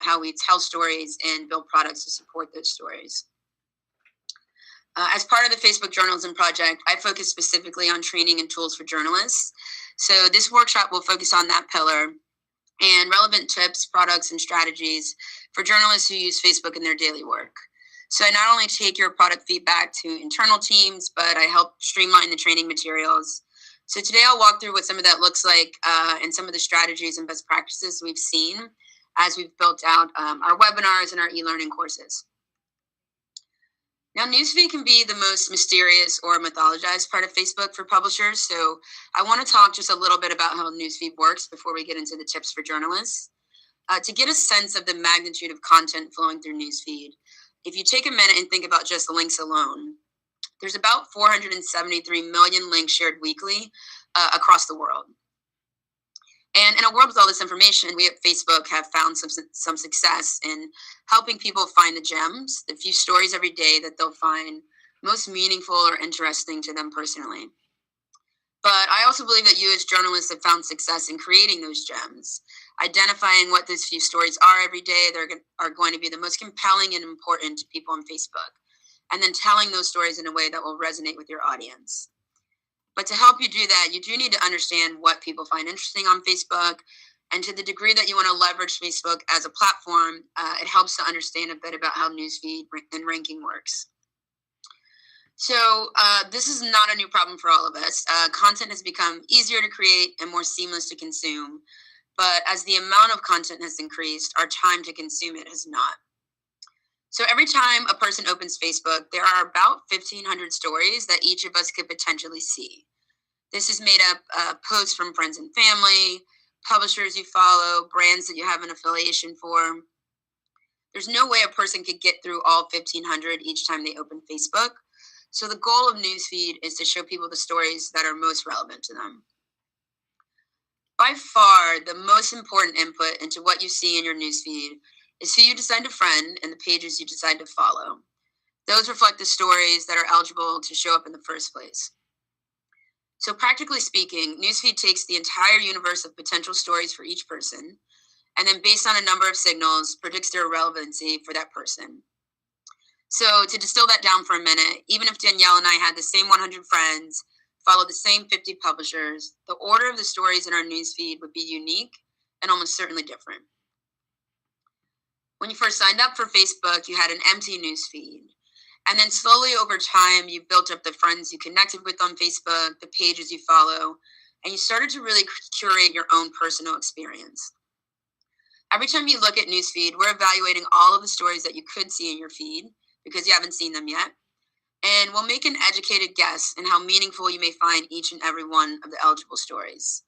how we tell stories and build products to support those stories. As part of the Facebook Journalism Project, I focus specifically on training and tools for journalists. So this workshop will focus on that pillar and relevant tips, products, and strategies for journalists who use Facebook in their daily work. So I not only take your product feedback to internal teams, but I help streamline the training materials. So today I'll walk through what some of that looks like and some of the strategies and best practices we've seen as we've built out our webinars and our e-learning courses. Now, newsfeed can be the most mysterious or mythologized part of Facebook for publishers. So I want to talk just a little bit about how newsfeed works before we get into the tips for journalists. To get a sense of the magnitude of content flowing through newsfeed, if you take a minute and think about just the links alone, there's about 473 million links shared weekly across the world. And in a world with all this information, we at Facebook have found some success in helping people find the gems, the few stories every day that they'll find most meaningful or interesting to them personally. But I also believe that you as journalists have found success in creating those gems, identifying what those few stories are every day that are going to be the most compelling and important to people on Facebook, and then telling those stories in a way that will resonate with your audience. But to help you do that, you do need to understand what people find interesting on Facebook. And to the degree that you want to leverage Facebook as a platform, it helps to understand a bit about how newsfeed and ranking works. So this is not a new problem for all of us. Content has become easier to create and more seamless to consume. But as the amount of content has increased, our time to consume it has not. So every time a person opens Facebook, there are about 1,500 stories that each of us could potentially see. This is made up of posts from friends and family, publishers you follow, brands that you have an affiliation for. There's no way a person could get through all 1,500 each time they open Facebook. So the goal of newsfeed is to show people the stories that are most relevant to them. By far, the most important input into what you see in your newsfeed is who you decide to friend and the pages you decide to follow. Those reflect the stories that are eligible to show up in the first place. So practically speaking, newsfeed takes the entire universe of potential stories for each person, and then based on a number of signals, predicts their relevancy for that person. So to distill that down for a minute, even if Danielle and I had the same 100 friends, followed the same 50 publishers, the order of the stories in our newsfeed would be unique and almost certainly different. When you first signed up for Facebook, you had an empty newsfeed. And then slowly over time, you built up the friends you connected with on Facebook, the pages you follow, and you started to really curate your own personal experience. Every time you look at newsfeed, we're evaluating all of the stories that you could see in your feed because you haven't seen them yet. And we'll make an educated guess in how meaningful you may find each and every one of the eligible stories.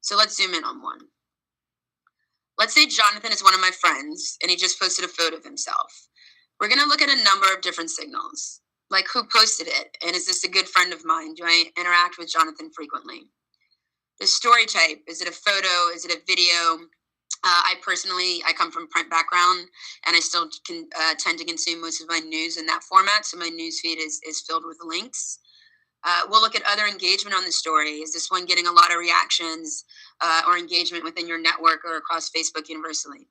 So let's zoom in on one. Let's say Jonathan is one of my friends and he just posted a photo of himself. We're going to look at a number of different signals, like who posted it, and is this a good friend of mine? Do I interact with Jonathan frequently? The story type, is it a photo? Is it a video? I come from print background, and I still tend to consume most of my news in that format, so my news feed is filled with links. We'll look at other engagement on the story. Is this one getting a lot of reactions or engagement within your network or across Facebook universally?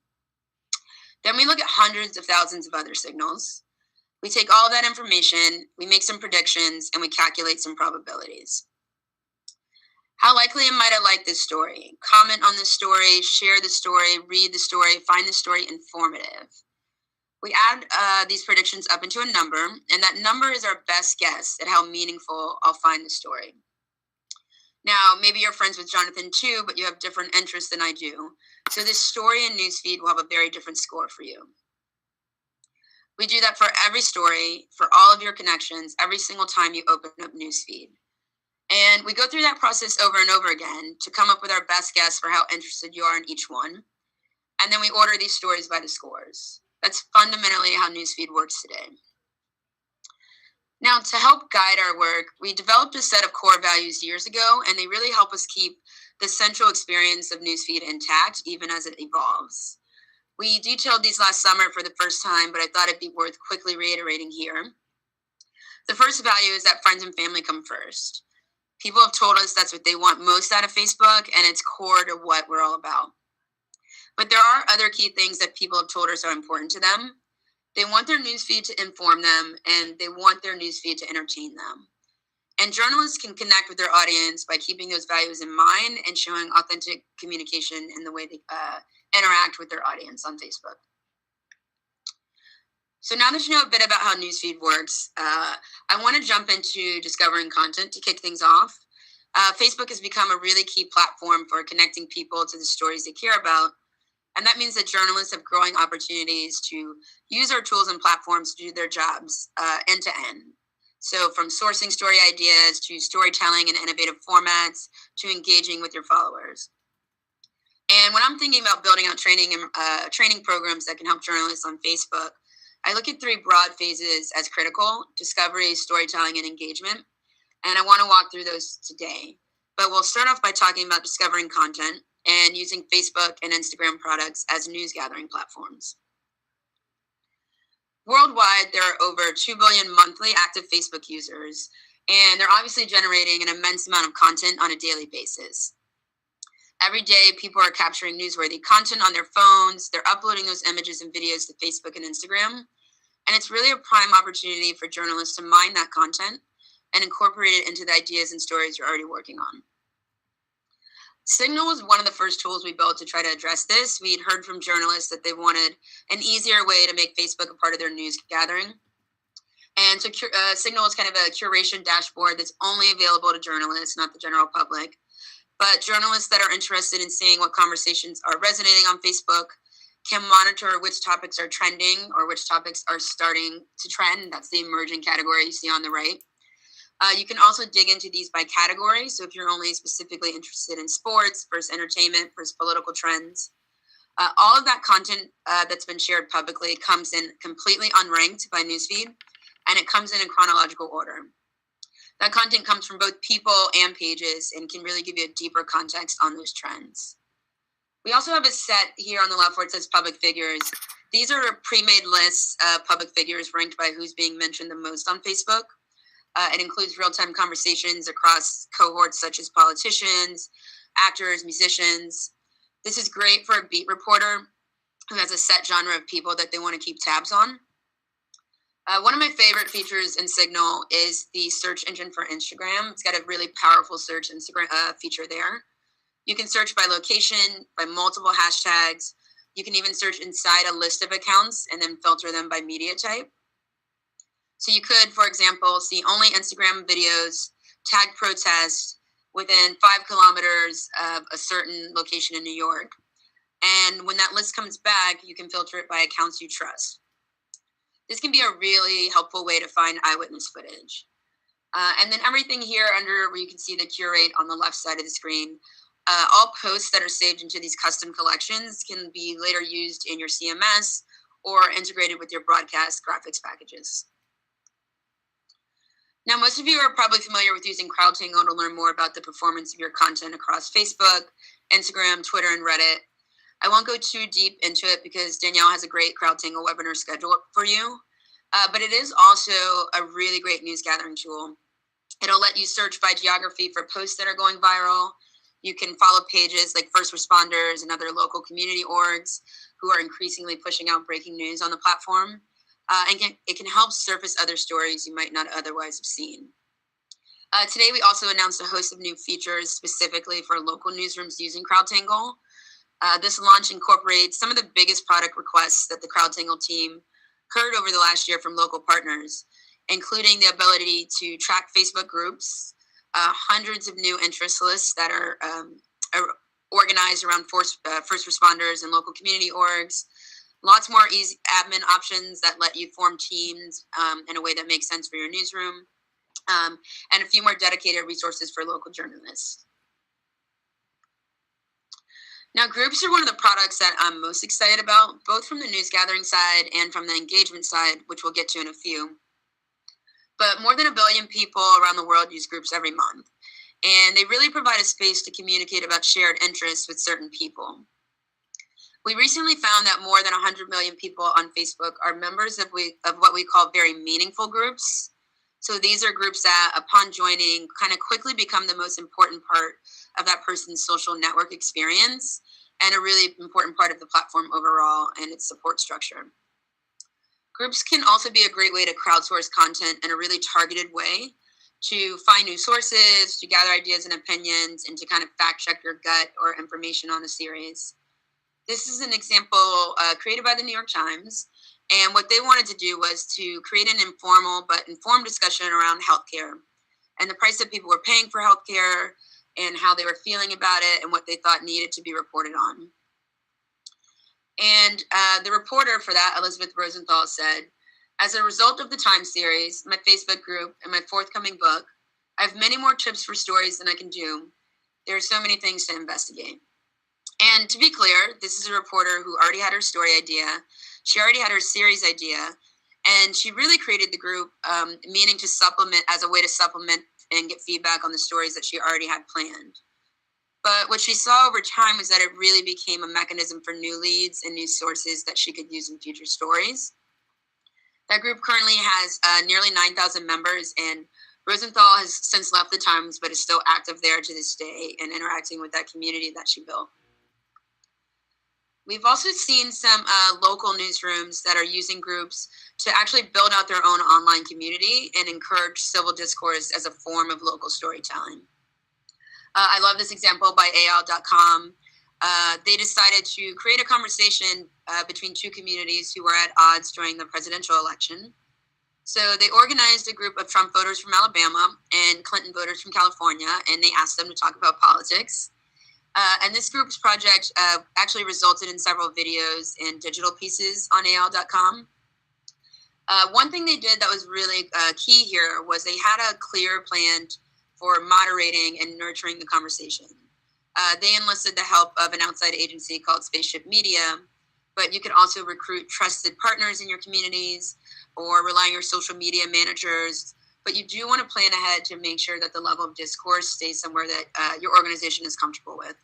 Then we look at hundreds of thousands of other signals. We take all of that information, we make some predictions, and we calculate some probabilities. How likely am I to like this story? Comment on this story, share the story, read the story, find the story informative. We add these predictions up into a number, and that number is our best guess at how meaningful I'll find the story. Now, maybe you're friends with Jonathan too, but you have different interests than I do. So this story and newsfeed will have a very different score for you. We do that for every story, for all of your connections, every single time you open up newsfeed. And we go through that process over and over again to come up with our best guess for how interested you are in each one. And then we order these stories by the scores. That's fundamentally how newsfeed works today. Now, to help guide our work, we developed a set of core values years ago, and they really help us keep the central experience of newsfeed intact, even as it evolves. We detailed these last summer for the first time, but I thought it'd be worth quickly reiterating here. The first value is that friends and family come first. People have told us that's what they want most out of Facebook, and it's core to what we're all about. But there are other key things that people have told us are important to them. They want their newsfeed to inform them, and they want their newsfeed to entertain them. And journalists can connect with their audience by keeping those values in mind and showing authentic communication in the way they interact with their audience on Facebook. So now that you know a bit about how newsfeed works, I want to jump into discovering content to kick things off. Facebook has become a really key platform for connecting people to the stories they care about. And that means that journalists have growing opportunities to use our tools and platforms to do their jobs end to end. So from sourcing story ideas to storytelling in innovative formats to engaging with your followers. And when I'm thinking about building out training programs that can help journalists on Facebook, I look at 3 broad phases as critical: discovery, storytelling, and engagement. And I want to walk through those today. But we'll start off by talking about discovering content and using Facebook and Instagram products as news gathering platforms. Worldwide, there are over 2 billion monthly active Facebook users, and they're obviously generating an immense amount of content on a daily basis. Every day, people are capturing newsworthy content on their phones. They're uploading those images and videos to Facebook and Instagram. And it's really a prime opportunity for journalists to mine that content and incorporate it into the ideas and stories you're already working on. Signal was one of the first tools we built to try to address this. We'd heard from journalists that they wanted an easier way to make Facebook a part of their news gathering. And so Signal is kind of a curation dashboard that's only available to journalists, not the general public. But journalists that are interested in seeing what conversations are resonating on Facebook can monitor which topics are trending or which topics are starting to trend. That's the emerging category you see on the right. You can also dig into these by category. So if you're only specifically interested in sports versus entertainment versus political trends, all of that content that's been shared publicly comes in completely unranked by newsfeed, and it comes in chronological order. That content comes from both people and pages and can really give you a deeper context on those trends. We also have a set here on the left where it says public figures. These are pre-made lists of public figures ranked by who's being mentioned the most on Facebook. It includes real-time conversations across cohorts such as politicians, actors, musicians. This is great for a beat reporter who has a set genre of people that they want to keep tabs on. One of my favorite features in Signal is the search engine for Instagram. It's got a really powerful search Instagram feature there. You can search by location, by multiple hashtags. You can even search inside a list of accounts and then filter them by media type. So you could, for example, see only Instagram videos, tag protest within 5 kilometers of a certain location in New York. And when that list comes back, you can filter it by accounts you trust. This can be a really helpful way to find eyewitness footage. And then everything here under where you can see the curate on the left side of the screen, all posts that are saved into these custom collections can be later used in your CMS or integrated with your broadcast graphics packages. Now, most of you are probably familiar with using CrowdTangle to learn more about the performance of your content across Facebook, Instagram, Twitter, and Reddit. I won't go too deep into it because Danielle has a great CrowdTangle webinar scheduled for you, but it is also a really great news gathering tool. It'll let you search by geography for posts that are going viral. You can follow pages like first responders and other local community orgs who are increasingly pushing out breaking news on the platform. And it can help surface other stories you might not otherwise have seen. Today, we also announced a host of new features specifically for local newsrooms using CrowdTangle. This launch incorporates some of the biggest product requests that the CrowdTangle team heard over the last year from local partners, including the ability to track Facebook groups, hundreds of new interest lists that are organized around first responders and local community orgs, lots more easy admin options that let you form teams in a way that makes sense for your newsroom, and a few more dedicated resources for local journalists. Now, groups are one of the products that I'm most excited about, both from the news gathering side and from the engagement side, which we'll get to in a few. But more than 1 billion people around the world use groups every month, and they really provide a space to communicate about shared interests with certain people. We recently found that more than 100 million people on Facebook are members of what we call very meaningful groups. So these are groups that, upon joining, kind of quickly become the most important part of that person's social network experience. and a really important part of the platform overall and its support structure. Groups can also be a great way to crowdsource content in a really targeted way, to find new sources, to gather ideas and opinions, and to kind of fact check your gut or information on a series. This is an example created by the New York Times. And what they wanted to do was to create an informal but informed discussion around healthcare and the price that people were paying for healthcare and how they were feeling about it and what they thought needed to be reported on. And the reporter for that, Elizabeth Rosenthal, said, "As a result of the Time series, my Facebook group, and my forthcoming book, I have many more tips for stories than I can do. There are so many things to investigate." And to be clear, this is a reporter who already had her story idea. She already had her series idea. And she really created the group, meaning to supplement, as a way to supplement and get feedback on the stories that she already had planned. But what she saw over time was that it really became a mechanism for new leads and new sources that she could use in future stories. That group currently has nearly 9,000 members, and Rosenthal has since left the Times, but is still active there to this day and interacting with that community that she built. We've also seen some local newsrooms that are using groups to actually build out their own online community and encourage civil discourse as a form of local storytelling. I love this example by AL.com. They decided to create a conversation between two communities who were at odds during the presidential election. So they organized a group of Trump voters from Alabama and Clinton voters from California, and they asked them to talk about politics. And this group's project actually resulted in several videos and digital pieces on AL.com. One thing they did that was really key here was they had a clear plan for moderating and nurturing the conversation. They enlisted the help of an outside agency called Spaceship Media, but you could also recruit trusted partners in your communities or rely on your social media managers. But you do want to plan ahead to make sure that the level of discourse stays somewhere that your organization is comfortable with.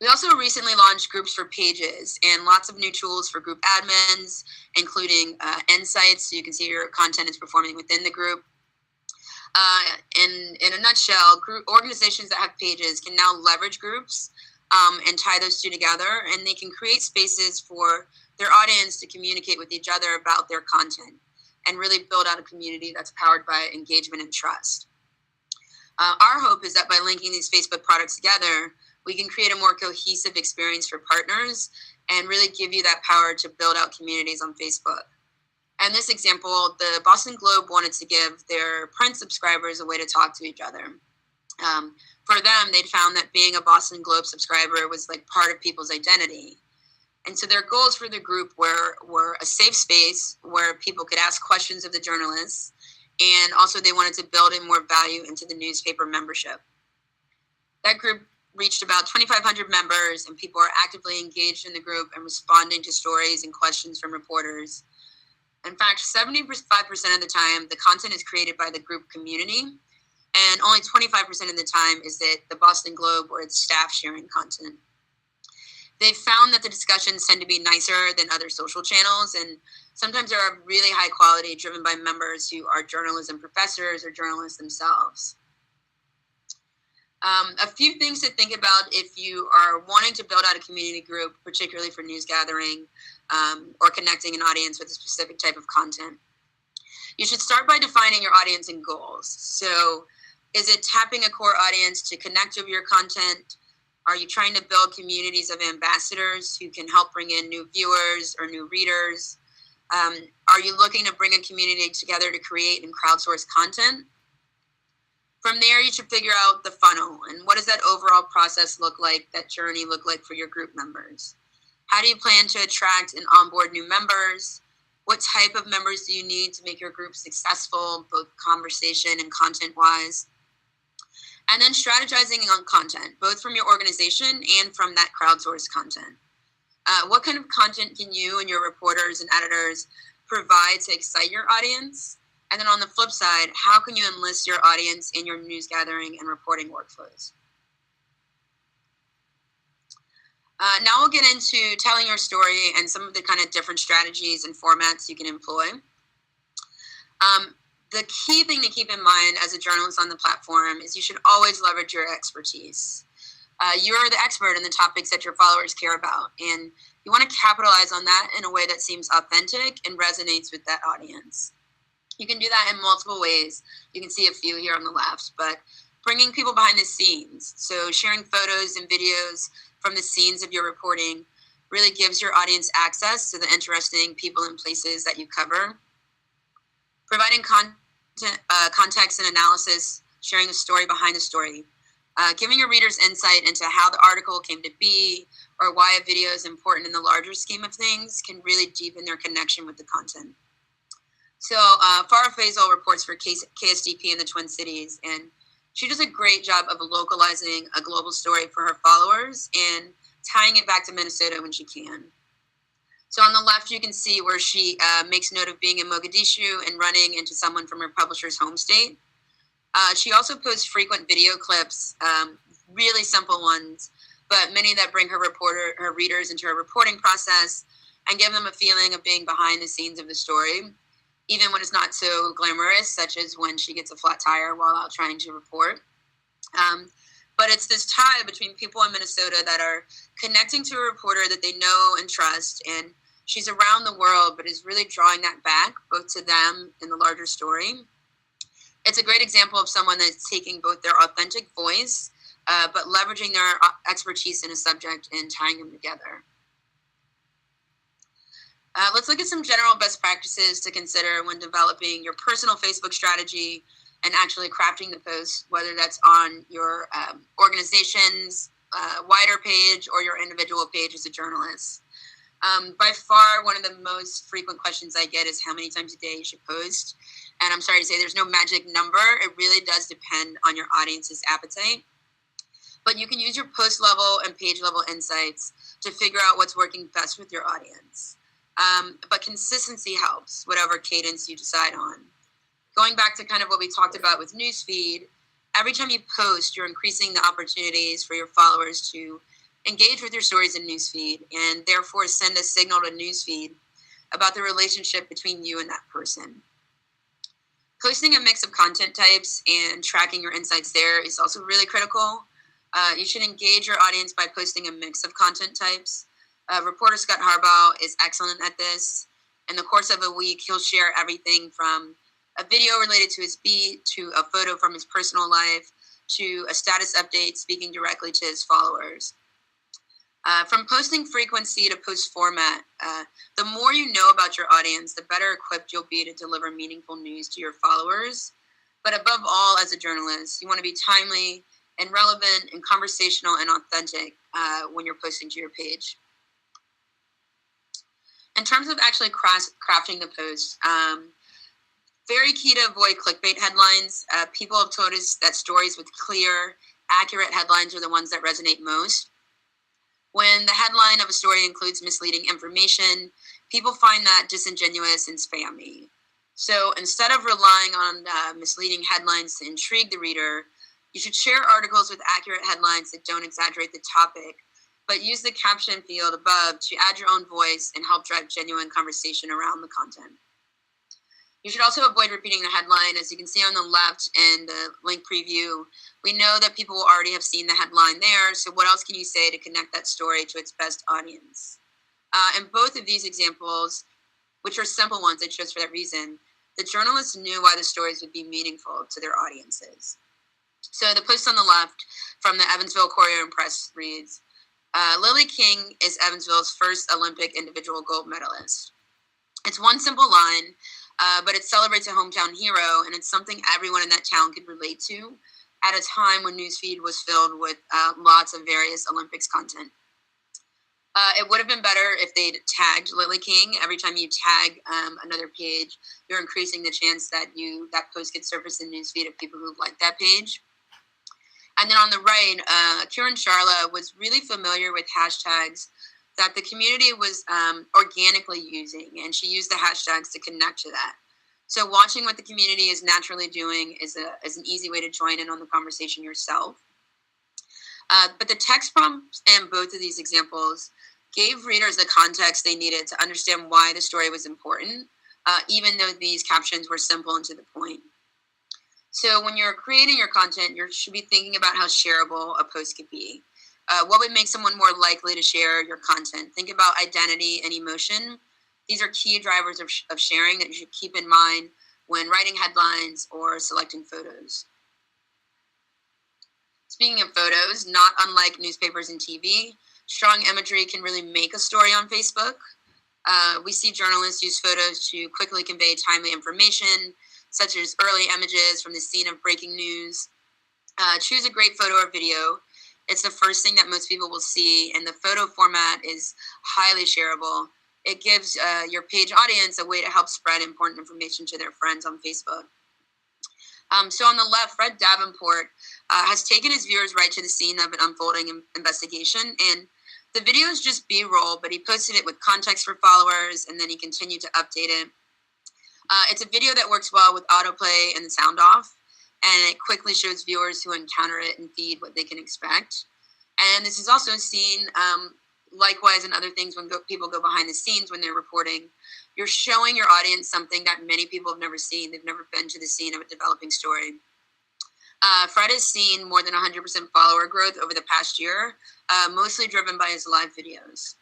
We also recently launched groups for pages and lots of new tools for group admins, including insights, so you can see your content is performing within the group. In a nutshell, organizations that have pages can now leverage groups and tie those two together, and they can create spaces for their audience to communicate with each other about their content and really build out a community that's powered by engagement and trust. Our hope is that by linking these Facebook products together, we can create a more cohesive experience for partners and really give you that power to build out communities on Facebook. In this example, the Boston Globe wanted to give their print subscribers a way to talk to each other. For them, they'd found that being a Boston Globe subscriber was like part of people's identity. And so their goals for the group were a safe space where people could ask questions of the journalists, and also they wanted to build in more value into the newspaper membership. That group reached about 2,500 members, and people are actively engaged in the group and responding to stories and questions from reporters. In fact, 75% of the time, the content is created by the group community, and only 25% of the time is it the Boston Globe or its staff sharing content. They've found that the discussions tend to be nicer than other social channels, and sometimes are of really high quality, driven by members who are journalism professors or journalists themselves. A few things to think about if you are wanting to build out a community group, particularly for news gathering or connecting an audience with a specific type of content. You should start by defining your audience and goals. So is it tapping a core audience to connect with your content? Are you trying to build communities of ambassadors who can help bring in new viewers or new readers? Are you looking to bring a community together to create and crowdsource content? From there, you should figure out the funnel and what does that overall process look like, that journey look like for your group members? How do you plan to attract and onboard new members? What type of members do you need to make your group successful, both conversation and content-wise? And then strategizing on content, both from your organization and from that crowdsourced content. What kind of content can you and your reporters and editors provide to excite your audience? And then on the flip side, how can you enlist your audience in your news gathering and reporting workflows? Now we'll get into telling your story and some of the kind of different strategies and formats you can employ. The key thing to keep in mind as a journalist on the platform is you should always leverage your expertise. You're the expert in the topics that your followers care about, and you want to capitalize on that in a way that seems authentic and resonates with that audience. You can do that in multiple ways. You can see a few here on the left, but bringing people behind the scenes. So sharing photos and videos from the scenes of your reporting really gives your audience access to the interesting people and places that you cover. Providing context and analysis, sharing the story behind the story. Giving your readers insight into how the article came to be or why a video is important in the larger scheme of things can really deepen their connection with the content. So Farah Faisal reports for KSDP in the Twin Cities, and she does a great job of localizing a global story for her followers and tying it back to Minnesota when she can. So on the left, you can see where she makes note of being in Mogadishu and running into someone from her publisher's home state. She also posts frequent video clips, really simple ones, but many that bring her readers into her reporting process and give them a feeling of being behind the scenes of the story, even when it's not so glamorous, such as when she gets a flat tire while out trying to report. But it's this tie between people in Minnesota that are connecting to a reporter that they know and trust, and she's around the world, but is really drawing that back both to them and the larger story. It's a great example of someone that's taking both their authentic voice, but leveraging their expertise in a subject and tying them together. Let's look at some general best practices to consider when developing your personal Facebook strategy and actually crafting the post, whether that's on your organization's wider page or your individual page as a journalist. By far, one of the most frequent questions I get is how many times a day you should post. And I'm sorry to say there's no magic number. It really does depend on your audience's appetite. But you can use your post level and page level insights to figure out what's working best with your audience. But consistency helps, whatever cadence you decide on. Going back to kind of what we talked about with newsfeed, every time you post, you're increasing the opportunities for your followers to engage with your stories in newsfeed and therefore send a signal to newsfeed about the relationship between you and that person. Posting a mix of content types and tracking your insights there is also really critical. You should engage your audience by posting a mix of content types. Reporter Scott Harbaugh is excellent at this. In the course of a week, he'll share everything from a video related to his beat, to a photo from his personal life, to a status update speaking directly to his followers. From posting frequency to post format, the more you know about your audience, the better equipped you'll be to deliver meaningful news to your followers. But above all, as a journalist, you want to be timely and relevant and conversational and authentic when you're posting to your page. In terms of actually crafting the post, very key to avoid clickbait headlines. People have told us that stories with clear, accurate headlines are the ones that resonate most. When the headline of a story includes misleading information, people find that disingenuous and spammy. So instead of relying on misleading headlines to intrigue the reader, you should share articles with accurate headlines that don't exaggerate the topic, but use the caption field above to add your own voice and help drive genuine conversation around the content. You should also avoid repeating the headline. As you can see on the left in the link preview, we know that people will already have seen the headline there, so what else can you say to connect that story to its best audience? In both of these examples, which are simple ones I chose for that reason, the journalists knew why the stories would be meaningful to their audiences. So the post on the left from the Evansville Courier and Press reads, Lily King is Evansville's first Olympic individual gold medalist. It's one simple line, but it celebrates a hometown hero, and it's something everyone in that town could relate to at a time when newsfeed was filled with lots of various Olympics content. It would have been better if they'd tagged Lily King. Every time you tag another page, you're increasing the chance that that post gets surfaced in newsfeed of people who like that page. And then on the right, Kieran Charla was really familiar with hashtags that the community was organically using, and she used the hashtags to connect to that. So watching what the community is naturally doing is an easy way to join in on the conversation yourself. But the text prompts in both of these examples gave readers the context they needed to understand why the story was important, even though these captions were simple and to the point. So when you're creating your content, you should be thinking about how shareable a post could be. What would make someone more likely to share your content? Think about identity and emotion. These are key drivers of sharing that you should keep in mind when writing headlines or selecting photos. Speaking of photos, not unlike newspapers and TV, strong imagery can really make a story on Facebook. We see journalists use photos to quickly convey timely information, such as early images from the scene of breaking news. Choose a great photo or video. It's the first thing that most people will see, and the photo format is highly shareable. It gives your page audience a way to help spread important information to their friends on Facebook. So on the left, Fred Davenport has taken his viewers right to the scene of an unfolding investigation, and the video is just B-roll, but he posted it with context for followers, and then he continued to update it. It's a video that works well with autoplay and the sound off, and it quickly shows viewers who encounter it and feed what they can expect. And this is also seen likewise in other things when people go behind the scenes when they're reporting. You're showing your audience something that many people have never seen. They've never been to the scene of a developing story. Fred has seen more than 100% follower growth over the past year, mostly driven by his live videos.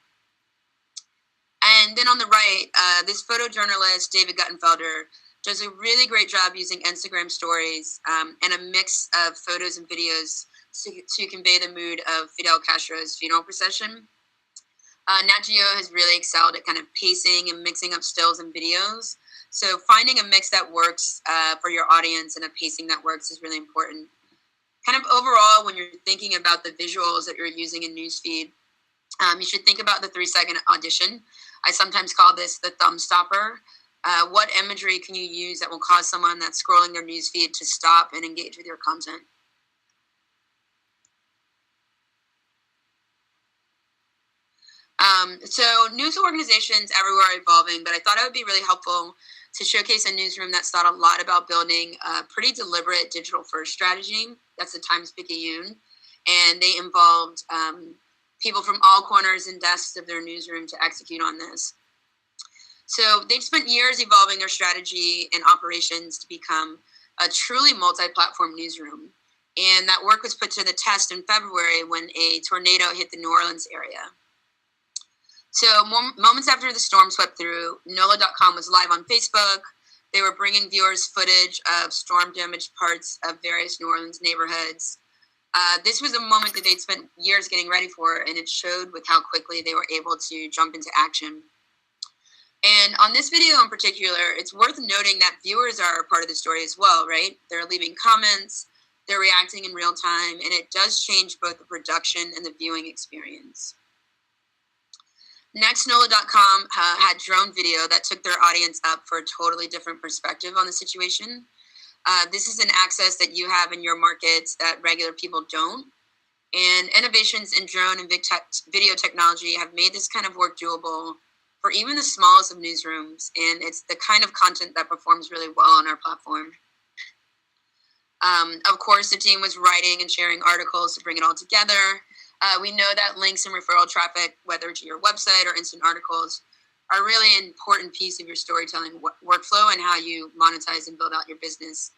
And then on the right, this photojournalist, David Guttenfelder, does a really great job using Instagram stories and a mix of photos and videos to convey the mood of Fidel Castro's funeral procession. Nat Geo has really excelled at kind of pacing and mixing up stills and videos. So finding a mix that works for your audience and a pacing that works is really important. Kind of overall, when you're thinking about the visuals that you're using in newsfeed, you should think about the 3-second audition. I sometimes call this the thumb stopper. What imagery can you use that will cause someone that's scrolling their newsfeed to stop and engage with your content? So news organizations everywhere are evolving, but I thought it would be really helpful to showcase a newsroom that's thought a lot about building a pretty deliberate digital first strategy. That's the Times-Picayune. And they involved people from all corners and desks of their newsroom to execute on this. So they've spent years evolving their strategy and operations to become a truly multi-platform newsroom. And that work was put to the test in February when a tornado hit the New Orleans area. So moments after the storm swept through, NOLA.com was live on Facebook. They were bringing viewers footage of storm-damaged parts of various New Orleans neighborhoods. This was a moment that they'd spent years getting ready for, and it showed with how quickly they were able to jump into action. And on this video in particular, it's worth noting that viewers are a part of the story as well, right? They're leaving comments, they're reacting in real time, and it does change both the production and the viewing experience. Next, NOLA.com had drone video that took their audience up for a totally different perspective on the situation. This is an access that you have in your markets that regular people don't. And innovations in drone and video technology have made this kind of work doable for even the smallest of newsrooms. And it's the kind of content that performs really well on our platform. Of course, the team was writing and sharing articles to bring it all together. We know that links and referral traffic, whether to your website or instant articles, are really an important piece of your storytelling workflow and how you monetize and build out your business.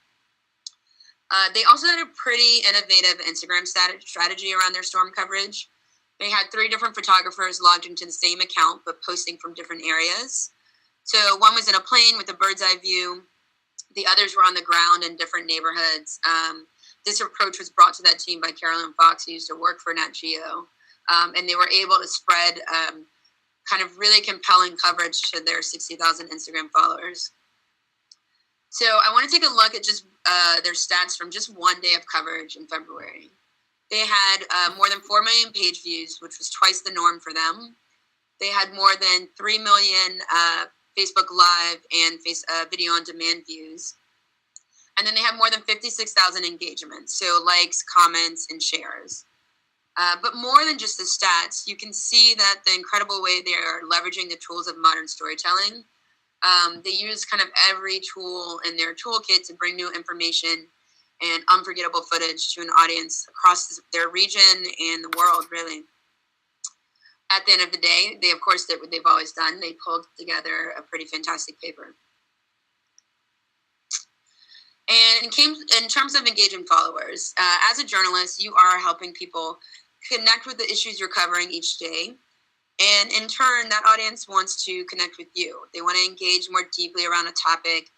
They also had a pretty innovative Instagram strategy around their storm coverage. They had 3 different photographers logged into the same account, but posting from different areas. So one was in a plane with a bird's eye view. The others were on the ground in different neighborhoods. This approach was brought to that team by Carolyn Fox, who used to work for Nat Geo. And they were able to spread kind of really compelling coverage to their 60,000 Instagram followers. So I want to take a look at just their stats from just one day of coverage in February. They had more than 4 million page views, which was twice the norm for them. They had more than 3 million Facebook Live and video on demand views. And then they have more than 56,000 engagements, so likes, comments, and shares. But more than just the stats, you can see that the incredible way they are leveraging the tools of modern storytelling. They use kind of every tool in their toolkit to bring new information and unforgettable footage to an audience across their region and the world, really. At the end of the day, they, of course, did what they've always done. They pulled together a pretty fantastic paper. And in terms of engaging followers, as a journalist, you are helping people connect with the issues you're covering each day. And in turn, that audience wants to connect with you. They want to engage more deeply around a topic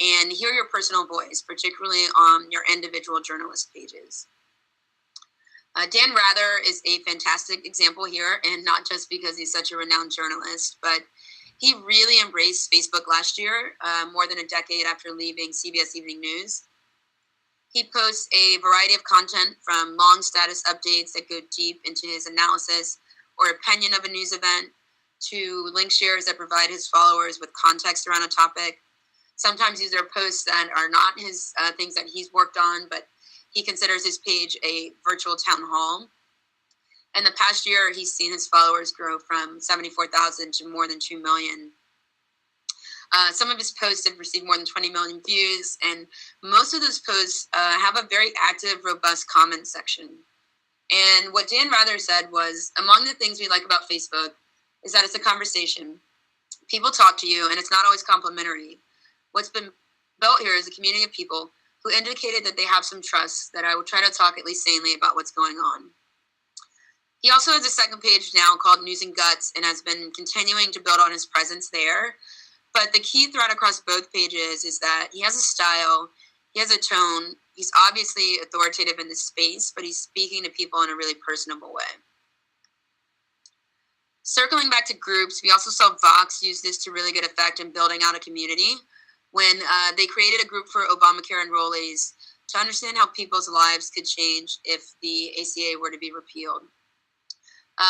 and hear your personal voice, particularly on your individual journalist pages. Dan Rather is a fantastic example here, and not just because he's such a renowned journalist, but he really embraced Facebook last year, more than a decade after leaving CBS Evening News. He posts a variety of content, from long status updates that go deep into his analysis or opinion of a news event, to link shares that provide his followers with context around a topic. Sometimes these are posts that are not his things that he's worked on, but he considers his page a virtual town hall. In the past year, he's seen his followers grow from 74,000 to more than 2 million. Some of his posts have received more than 20 million views, and most of those posts have a very active, robust comment section. And what Dan Rather said was, among the things we like about Facebook is that it's a conversation. People talk to you, and it's not always complimentary. What's been built here is a community of people who indicated that they have some trust that I will try to talk at least sanely about what's going on. He also has a second page now called News and Guts, and has been continuing to build on his presence there. But the key thread across both pages is that he has a style, he has a tone. He's obviously authoritative in this space, but he's speaking to people in a really personable way. Circling back to groups, we also saw Vox use this to really good effect in building out a community when they created a group for Obamacare enrollees to understand how people's lives could change if the ACA were to be repealed.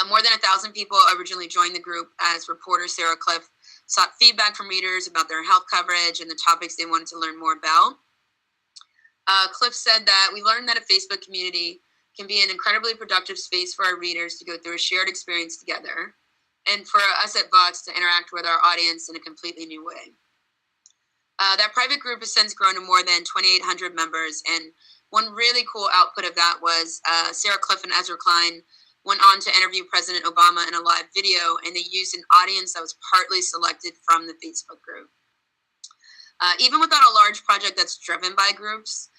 More than 1,000 people originally joined the group as reporter Sarah Cliff sought feedback from readers about their health coverage and the topics they wanted to learn more about. Cliff said that we learned that a Facebook community can be an incredibly productive space for our readers to go through a shared experience together, and for us at Vox to interact with our audience in a completely new way. That private group has since grown to more than 2,800 members, and one really cool output of that was Sarah Cliff and Ezra Klein went on to interview President Obama in a live video, and they used an audience that was partly selected from the Facebook group. Even without a large project that's driven by groups,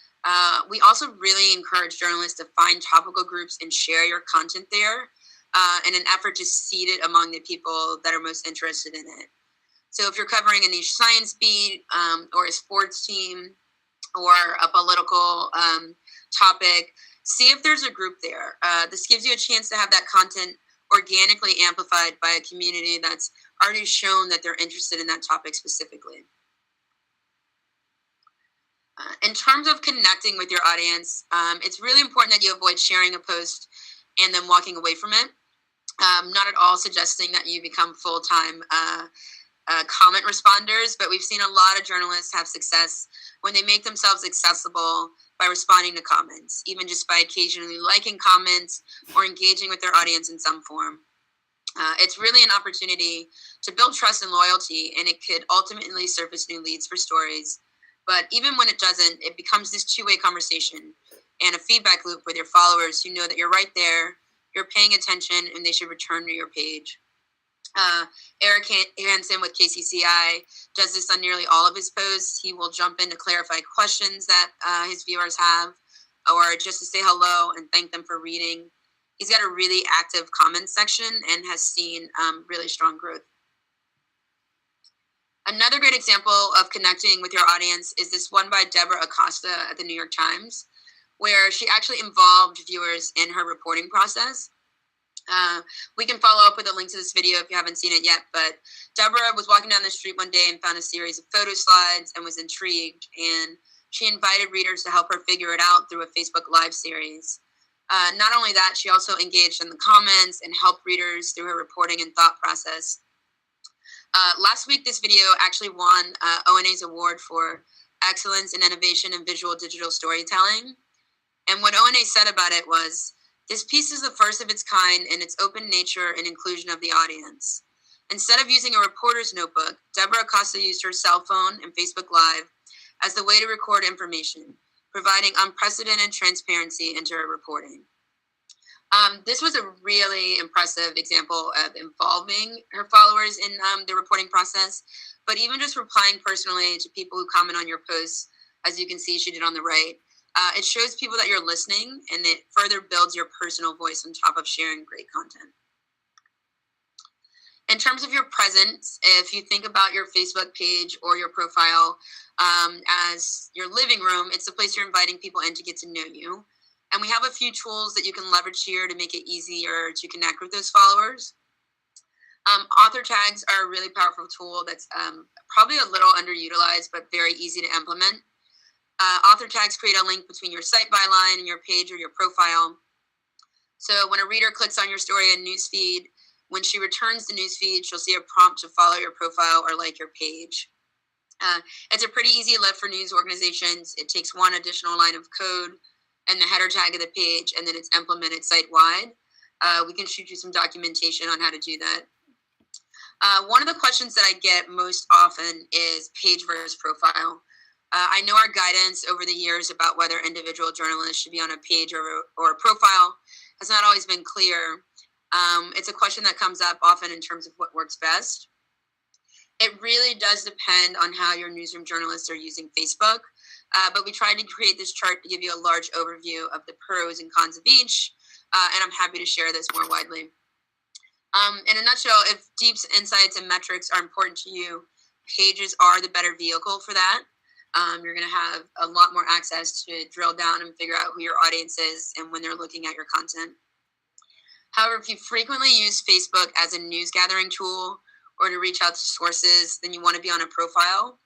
we also really encourage journalists to find topical groups and share your content there in an effort to seed it among the people that are most interested in it. So if you're covering a niche science beat or a sports team or a political topic, see if there's a group there. This gives you a chance to have that content organically amplified by a community that's already shown that they're interested in that topic specifically. In terms of connecting with your audience, it's really important that you avoid sharing a post and then walking away from it. Not at all suggesting that you become full-time comment responders, but we've seen a lot of journalists have success when they make themselves accessible by responding to comments, even just by occasionally liking comments or engaging with their audience in some form. It's really an opportunity to build trust and loyalty, and it could ultimately surface new leads for stories. But even when it doesn't, it becomes this two-way conversation and a feedback loop with your followers who know that you're right there, you're paying attention, and they should return to your page. Eric Hansen with KCCI does this on nearly all of his posts. He will jump in to clarify questions that his viewers have, or just to say hello and thank them for reading. He's got a really active comment section and has seen really strong growth. Another great example of connecting with your audience is this one by Deborah Acosta at the New York Times, where she actually involved viewers in her reporting process. We can follow up with a link to this video if you haven't seen it yet, but Deborah was walking down the street one day and found a series of photo slides and was intrigued, and she invited readers to help her figure it out through a Facebook Live series. Not only that, she also engaged in the comments and helped readers through her reporting and thought process. Last week, this video actually won ONA's award for excellence in innovation in visual digital storytelling. And what ONA said about it was, this piece is the first of its kind in its open nature and inclusion of the audience. Instead of using a reporter's notebook, Deborah Acosta used her cell phone and Facebook Live as the way to record information, providing unprecedented transparency into her reporting. This was a really impressive example of involving her followers in the reporting process, but even just replying personally to people who comment on your posts, as you can see she did on the right, It shows people that you're listening, and it further builds your personal voice on top of sharing great content. In terms of your presence, if you think about your Facebook page or your profile as your living room, it's the place you're inviting people in to get to know you. And we have a few tools that you can leverage here to make it easier to connect with those followers. Author tags are a really powerful tool that's probably a little underutilized, but very easy to implement. Author tags create a link between your site byline and your page or your profile. So when a reader clicks on your story and newsfeed, when she returns the newsfeed, she'll see a prompt to follow your profile or like your page. It's a pretty easy lift for news organizations. It takes one additional line of code and the header tag of the page, and then it's implemented site-wide. We can shoot you some documentation on how to do that. One of the questions that I get most often is page versus profile. I know our guidance over the years about whether individual journalists should be on a page or a profile has not always been clear. It's a question that comes up often in terms of what works best. It really does depend on how your newsroom journalists are using Facebook, but we tried to create this chart to give you a large overview of the pros and cons of each, and I'm happy to share this more widely. In a nutshell, if deep insights and metrics are important to you, pages are the better vehicle for that. You're going to have a lot more access to drill down and figure out who your audience is and when they're looking at your content. However, if you frequently use Facebook as a news gathering tool or to reach out to sources, then you want to be on a profile.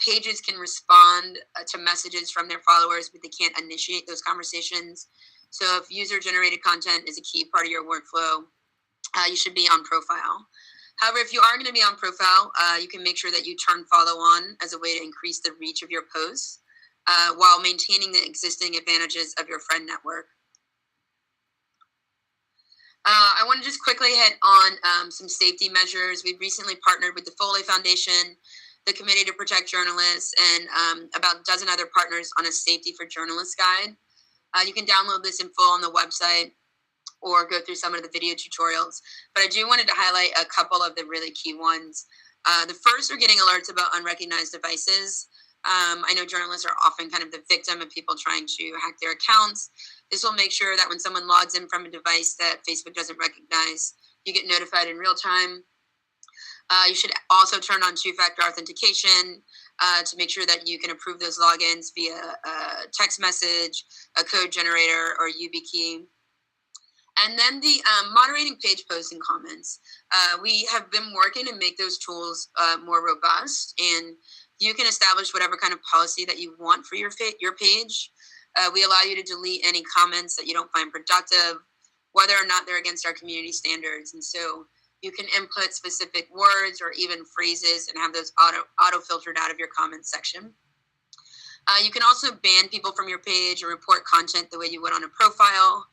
Pages can respond to messages from their followers, but they can't initiate those conversations. So if user-generated content is a key part of your workflow, you should be on profile. However, if you are going to be on profile, you can make sure that you turn follow on as a way to increase the reach of your posts while maintaining the existing advantages of your friend network. I want to just quickly hit on some safety measures. We've recently partnered with the Foley Foundation, the Committee to Protect Journalists, and about a dozen other partners on a Safety for Journalists guide. You can download this in full on the website or go through some of the video tutorials. But I do wanted to highlight a couple of the really key ones. The first are getting alerts about unrecognized devices. I know journalists are often kind of the victim of people trying to hack their accounts. This will make sure that when someone logs in from a device that Facebook doesn't recognize, you get notified in real time. You should also turn on two-factor authentication to make sure that you can approve those logins via a text message, a code generator, or YubiKey. And then the moderating page posts and comments. We have been working to make those tools more robust, and you can establish whatever kind of policy that you want for your page. We allow you to delete any comments that you don't find productive, whether or not they're against our community standards. And so you can input specific words or even phrases and have those auto-filtered out of your comments section. You can also ban people from your page or report content the way you would on a profile.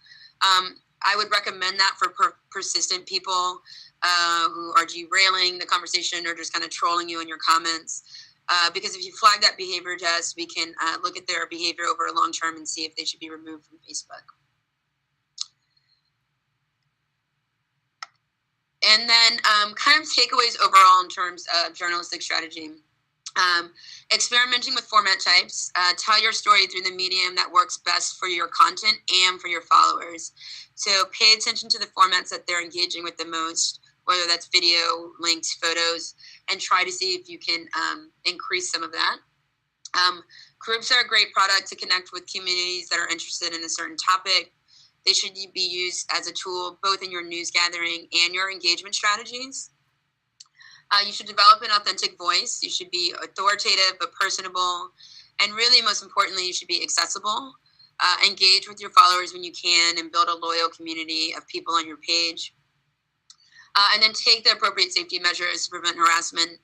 I would recommend that for persistent people who are derailing the conversation or just kind of trolling you in your comments. Because if you flag that behavior to us, we can look at their behavior over a long term and see if they should be removed from Facebook. And then kind of takeaways overall in terms of journalistic strategy. Experimenting with format types. Tell your story through the medium that works best for your content and for your followers. So pay attention to the formats that they're engaging with the most, whether that's video, links, photos, and try to see if you can increase some of that. Groups are a great product to connect with communities that are interested in a certain topic. They should be used as a tool both in your news gathering and your engagement strategies. You should develop an authentic voice. You should be authoritative but personable. And really, most importantly, you should be accessible. Engage with your followers when you can and build a loyal community of people on your page. And then take the appropriate safety measures to prevent harassment.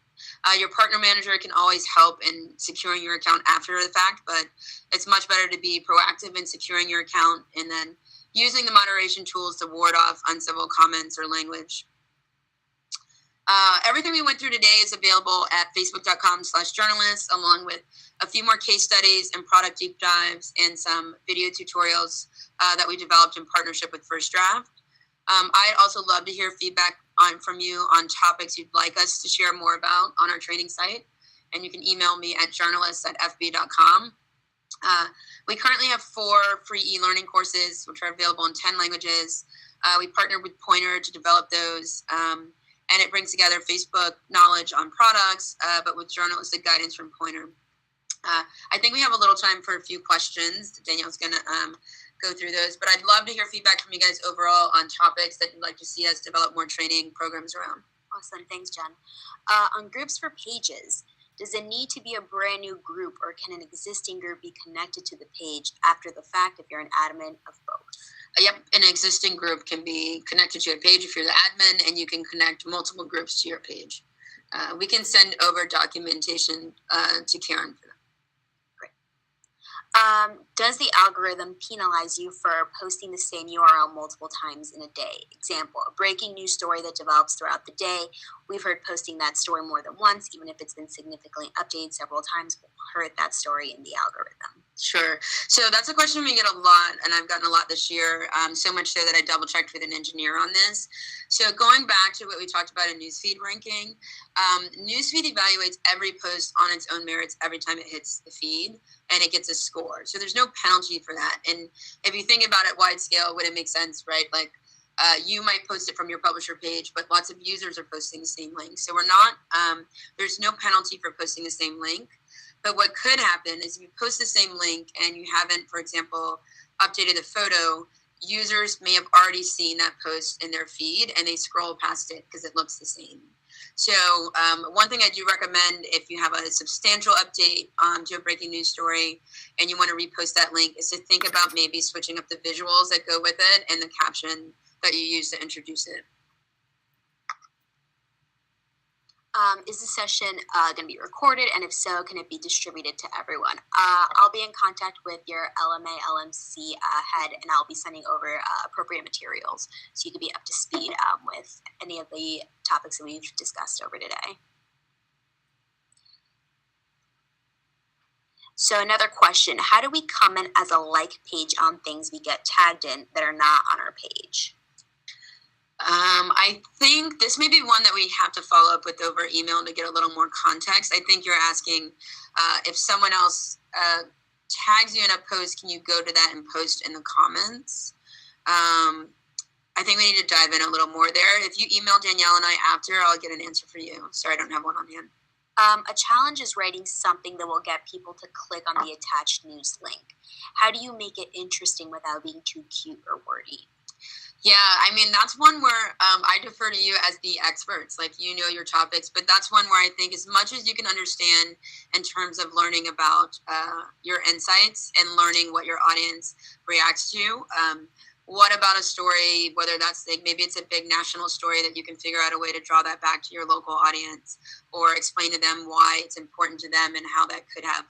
Your partner manager can always help in securing your account after the fact, but it's much better to be proactive in securing your account and then using the moderation tools to ward off uncivil comments or language. Everything we went through today is available at facebook.com/journalists, along with a few more case studies and product deep dives and some video tutorials that we developed in partnership with First Draft. I'd also love to hear feedback from you on topics you'd like us to share more about on our training site. And you can email me at journalists@fb.com. We currently have 4 free e-learning courses, which are available in 10 languages. We partnered with Pointer to develop those, and it brings together Facebook knowledge on products, but with journalistic guidance from Pointer. I think we have a little time for a few questions. Danielle's going to go through those, but I'd love to hear feedback from you guys overall on topics that you'd like to see us develop more training programs around. Awesome. Thanks, Jen. On groups for pages, does it need to be a brand new group, or can an existing group be connected to the page after the fact if you're an admin of both? Yep, an existing group can be connected to a page if you're the admin, and you can connect multiple groups to your page. We can send over documentation to Karen for that. Does the algorithm penalize you for posting the same URL multiple times in a day? Example, a breaking news story that develops throughout the day. We've heard posting that story more than once, even if it's been significantly updated several times, will hurt that story in the algorithm. Sure. So that's a question we get a lot, and I've gotten a lot this year, so much so that I double-checked with an engineer on this. So going back to what we talked about in newsfeed ranking, newsfeed evaluates every post on its own merits every time it hits the feed, and it gets a score. So there's no penalty for that. And if you think about it wide scale, would it make sense, right? Like you might post it from your publisher page, but lots of users are posting the same link. So we're not, there's no penalty for posting the same link. But what could happen is if you post the same link and you haven't, for example, updated the photo, users may have already seen that post in their feed and they scroll past it because it looks the same. So one thing I do recommend if you have a substantial update to a breaking news story and you want to repost that link is to think about maybe switching up the visuals that go with it and the caption that you use to introduce it. Is the session going to be recorded? And if so, can it be distributed to everyone? I'll be in contact with your LMA, LMC head, and I'll be sending over appropriate materials so you can be up to speed with any of the topics that we've discussed over today. So another question, how do we comment as a like page on things we get tagged in that are not on our page? I think this may be one that we have to follow up with over email to get a little more context. I think you're asking if someone else tags you in a post, can you go to that and post in the comments? I think we need to dive in a little more there. If you email Danielle and I after, I'll get an answer for you. Sorry, I don't have one on hand. A challenge is writing something that will get people to click on the attached news link. How do you make it interesting without being too cute or wordy? Yeah, I mean, that's one where I defer to you as the experts, like you know your topics, but that's one where I think as much as you can understand in terms of learning about your insights and learning what your audience reacts to, what about a story, whether that's like, maybe it's a big national story that you can figure out a way to draw that back to your local audience or explain to them why it's important to them and how that could have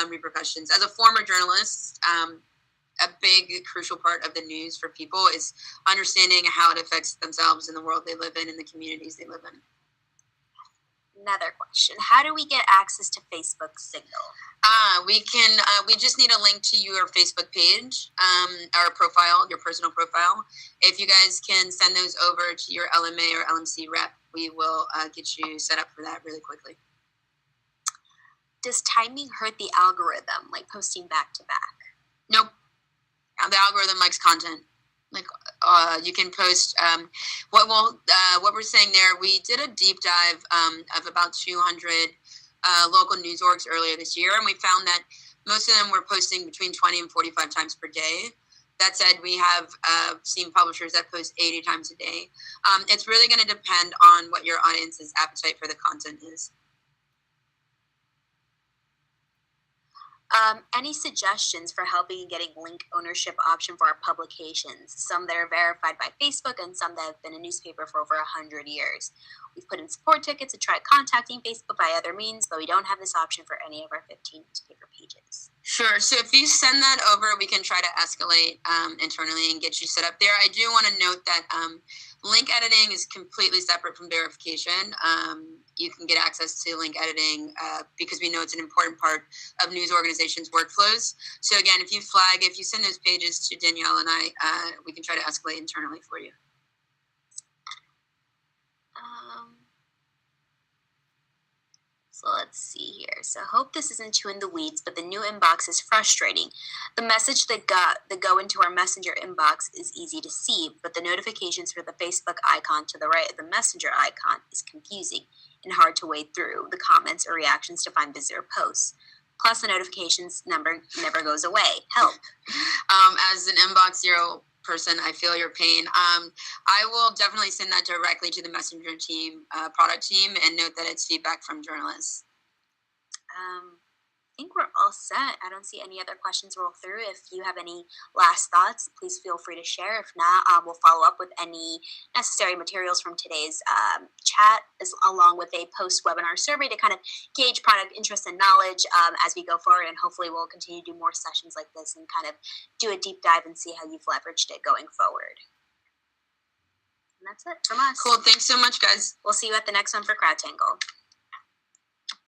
repercussions. As a former journalist, a big crucial part of the news for people is understanding how it affects themselves in the world they live in the communities they live in. Another question, how do we get access to Facebook Signal? We just need a link to your Facebook page, or profile, your personal profile. If you guys can send those over to your LMA or LMC rep, we will get you set up for that really quickly. Does timing hurt the algorithm, like posting back to back? Nope. The algorithm likes content. Like you can post what we're saying there. We did a deep dive of about 200 local news orgs earlier this year, and we found that most of them were posting between 20 and 45 times per day. That said, we have seen publishers that post 80 times a day. It's really going to depend on what your audience's appetite for the content is. Any suggestions for helping in getting link ownership option for our publications? Some that are verified by Facebook and some that have been a newspaper for over 100 years. We've put in support tickets to try contacting Facebook by other means, but we don't have this option for any of our 15 newspaper pages. Sure. So if you send that over, we can try to escalate internally and get you set up there. I do want to note that link editing is completely separate from verification. You can get access to link editing because we know it's an important part of news organizations' workflows. So again, if you send those pages to Danielle and I, we can try to escalate internally for you. So let's let's see here. So I hope this isn't too in the weeds, but the new inbox is frustrating. The message that go into our messenger inbox is easy to see, but the notifications for the Facebook icon to the right of the messenger icon is confusing and hard to wade through the comments or reactions to find visitor posts. Plus, the notifications number never goes away. Help. As an inbox zero person, I feel your pain. I will definitely send that directly to the messenger team, product team, and note that it's feedback from journalists. I think we're all set. I don't see any other questions roll through. If you have any last thoughts, please feel free to share. If not, we'll follow up with any necessary materials from today's chat, along with a post-webinar survey to kind of gauge product interest and knowledge as we go forward. And hopefully we'll continue to do more sessions like this and kind of do a deep dive and see how you've leveraged it going forward. And that's it from us. Cool. Thanks so much, guys. We'll see you at the next one for CrowdTangle.